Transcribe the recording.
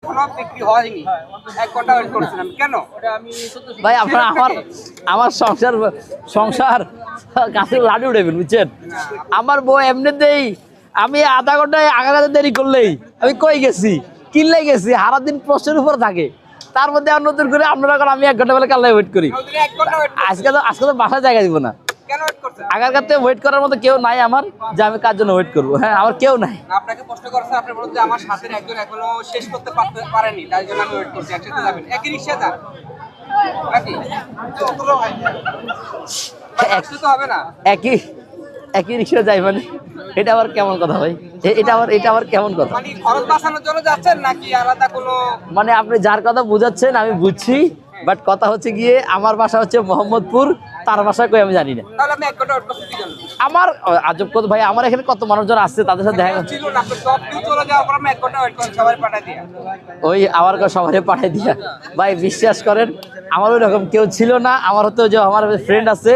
এখনো বিক্রি হয়নি, 1 ঘন্টা ওয়েট করছিলাম কেন? ভাই আপনার আমার সংসার সংসার গাছের লাডি উঠাবেন বুঝছেন। আমার বউ এমনিতেই আমি আধা ঘন্টায় আগাতে দেরি করলেই আমি কই গেছি কিনলে গেছি সারা দিন প্রশ্নের উপর থাকে, তার মধ্যে আর নতুন করে আপনারা আমি 1 ঘন্টা বেলা কাল্লাই ওয়েট করি। আজকে তো বাসায় জায়গা দিব না, কেন ওয়েট করছেন? আগের থেকে ওয়েট করার মতো কেউ নাই আমার যে আমি কার জন্য ওয়েট করবো। হ্যাঁ আমার কেউ নাই। আপনাকে প্রশ্ন করছে, আপনি বলছেন যে আমার সাথে একজন এখনো শেষ করতে পারেনি, তাই জন্য আমি ওয়েট করছি। একসাথে যাবেন, একই রিক্সা যান নাকি? একসাথে তো হবে না। একই একই রিক্সা যাই মানে এটা আবার কেমন কথা ভাই? এটা আবার কেমন কথা? মানে খরচ বাঁচানোর জন্য যাচ্ছেন নাকি আলাদা কোনো? মানে আপনি যার কথা বুঝাচ্ছেন আমি বুঝছি, বাট কথা হচ্ছে গিয়ে আমার বাসা হচ্ছে মোহাম্মদপুর, তার বাসা কই আমি জানি না। তাহলে আমি 1 ঘন্টা ওয়েট করছি কি জন্য? আমার আজব কথা ভাই, আমার এখানে কত মানুষজন আসছে তাদের সাথে দেখা ছিল না, আপনি সব কিছু চলে যাওয়ার পর আমি 1 ঘন্টা ওয়েট করছি সবাই পাঠাই দিয়া। ওই আবার সবাই পাঠিয়ে দিয়া। ভাই বিশ্বাস করেন আমার ওই রকম কেউ ছিল না, আমার হতে যে আমার ফ্রেন্ড আছে